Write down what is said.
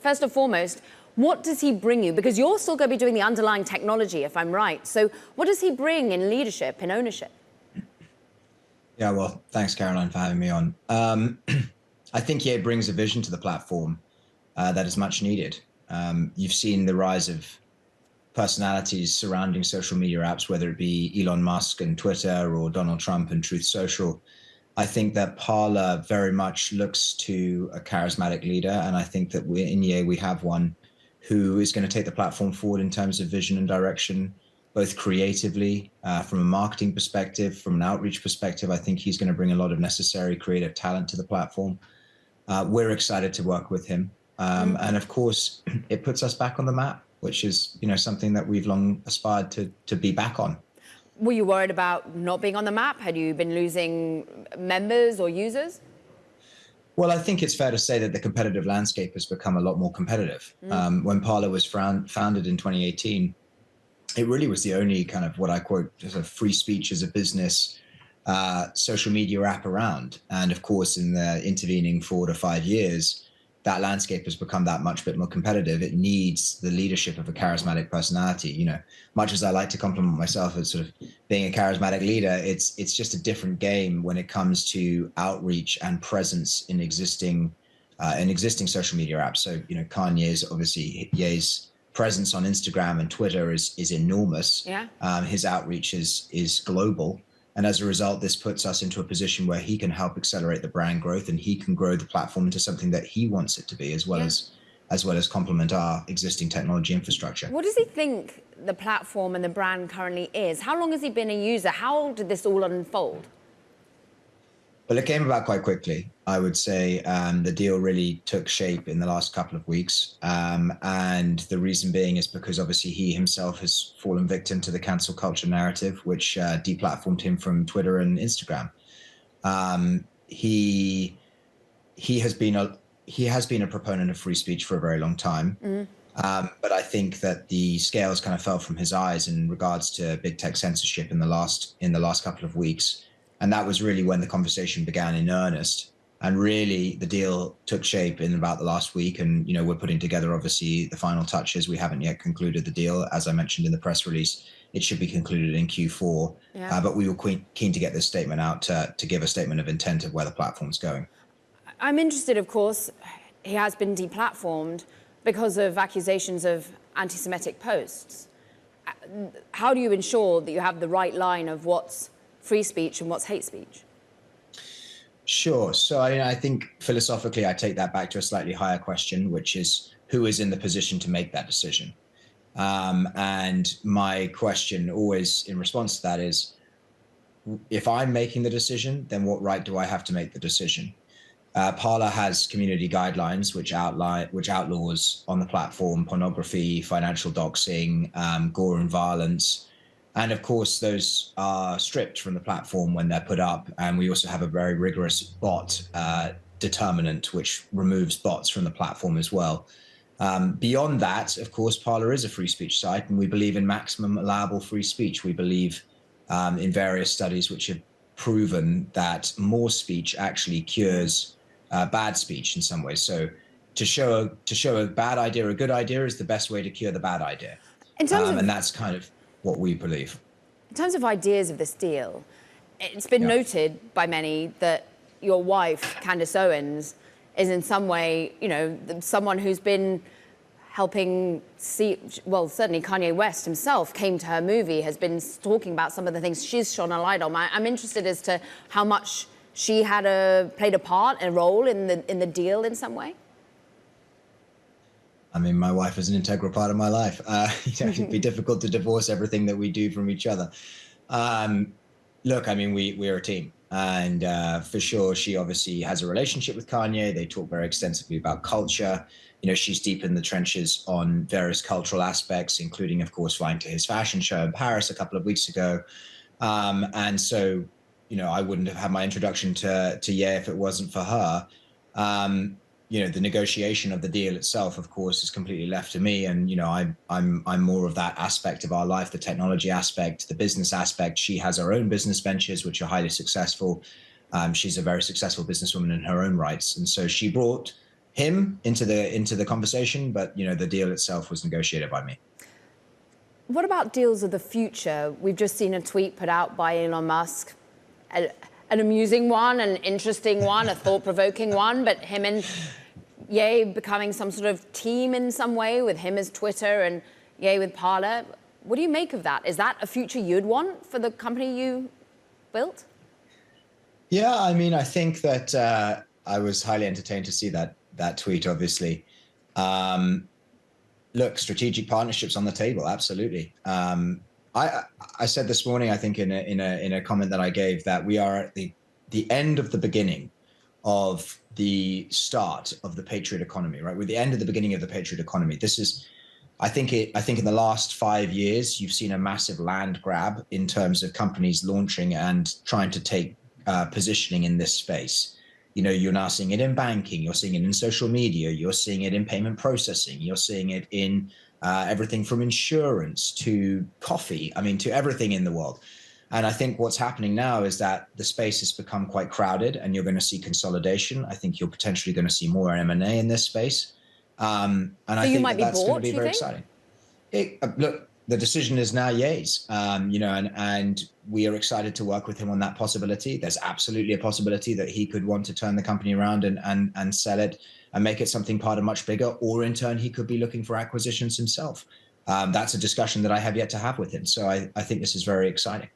first and foremost, what does he bring you? Because you're still going to be doing the underlying technology, if I'm right. So what does he bring in leadership, in ownership? Yeah, well, thanks, Caroline, for having me on. I think he brings a vision to the platform that is much needed. You've seen the rise of personalities surrounding social media apps, whether it be Elon Musk and Twitter or Donald Trump and Truth Social. I think that Parler very much looks to a charismatic leader. And I think that we have one who is going to take the platform forward in terms of vision and direction, both creatively, from a marketing perspective, from an outreach perspective. I think he's going to bring a lot of necessary creative talent to the platform. We're excited to work with him. And of course, it puts us back on the map, which is, something that we've long aspired to be back on. Were you worried about not being on the map? Had you been losing members or users? Well, I think it's fair to say that the competitive landscape has become a lot more competitive. When Parler was founded in 2018, it really was the only kind of what I quote as a free speech as a business social media app around. And of course, in the intervening 4 to 5 years, that landscape has become that much bit more competitive. It needs the leadership of a charismatic personality. Much as I like to compliment myself as sort of being a charismatic leader, it's just a different game when it comes to outreach and presence in existing social media apps. So, Kanye's obviously Ye's presence on Instagram and Twitter is enormous. Yeah. His outreach is global. And as a result, this puts us into a position where he can help accelerate the brand growth, and he can grow the platform into something that he wants it to be, as well as complement our existing technology infrastructure. What does he think the platform and the brand currently is? How long has he been a user? How did this all unfold? Well, it came about quite quickly. I would say the deal really took shape in the last couple of weeks. And the reason being is because obviously he himself has fallen victim to the cancel culture narrative, which deplatformed him from Twitter and Instagram. He has been a proponent of free speech for a very long time. But I think that the scales kind of fell from his eyes in regards to big tech censorship in the last couple of weeks. And that was really when the conversation began in earnest. And really, the deal took shape in about the last week. And, we're putting together, obviously, the final touches. We haven't yet concluded the deal. As I mentioned in the press release, it should be concluded in Q4. Yeah. But we were keen to get this statement out to give a statement of intent of where the platform's going. I'm interested, of course, he has been deplatformed because of accusations of anti-Semitic posts. How do you ensure that you have the right line of what's free speech and what's hate speech? Sure. So I think philosophically, I take that back to a slightly higher question, which is who is in the position to make that decision? And my question always in response to that is, if I'm making the decision, then what right do I have to make the decision? Parler has community guidelines which outlaws on the platform pornography, financial doxing, gore and violence. And of course, those are stripped from the platform when they're put up. And we also have a very rigorous bot determinant, which removes bots from the platform as well. Beyond that, of course, Parler is a free speech site, and we believe in maximum allowable free speech. We believe in various studies which have proven that more speech actually cures bad speech in some ways. So to show a bad idea a good idea is the best way to cure the bad idea. And that's kind of what we believe. In terms of ideas of this deal, it's been noted by many that your wife, Candace Owens, is in some way, someone who's been helping certainly Kanye West himself came to her movie, has been talking about some of the things she's shone a light on. I'm interested as to how much she played a role in the deal in some way. I mean, my wife is an integral part of my life. It'd be difficult to divorce everything that we do from each other. Look, I mean, we're a team. And for sure, she obviously has a relationship with Kanye. They talk very extensively about culture. She's deep in the trenches on various cultural aspects, including, of course, flying to his fashion show in Paris a couple of weeks ago. And so, I wouldn't have had my introduction to Ye if it wasn't for her. The negotiation of the deal itself, of course, is completely left to me. And, I'm more of that aspect of our life, the technology aspect, the business aspect. She has her own business ventures, which are highly successful. She's a very successful businesswoman in her own rights. And so she brought him into the conversation, but the deal itself was negotiated by me. What about deals of the future? We've just seen a tweet put out by Elon Musk, an amusing one, an interesting one, a thought-provoking one, but him and Ye becoming some sort of team in some way, with him as Twitter and Ye with Parler. What do you make of that? Is that a future you'd want for the company you built? Yeah, I mean, I think that I was highly entertained to see that tweet, obviously. Look, strategic partnerships on the table, absolutely. I said this morning, I think in a comment that I gave, that we are at the end of the beginning of the start of the Patriot economy, right? We're the end of the beginning of the Patriot economy. This is, I think in the last 5 years, you've seen a massive land grab in terms of companies launching and trying to take positioning in this space. You're now seeing it in banking, you're seeing it in social media, you're seeing it in payment processing, you're seeing it in everything from insurance to coffee, to everything in the world. And I think what's happening now is that the space has become quite crowded, and you're going to see consolidation. I think you're potentially going to see more M&A in this space. And so I think that's going to be very exciting. Look, the decision is now Ye's, and we are excited to work with him on that possibility. There's absolutely a possibility that he could want to turn the company around and sell it and make it something part of much bigger, or in turn, he could be looking for acquisitions himself. That's a discussion that I have yet to have with him. So I think this is very exciting.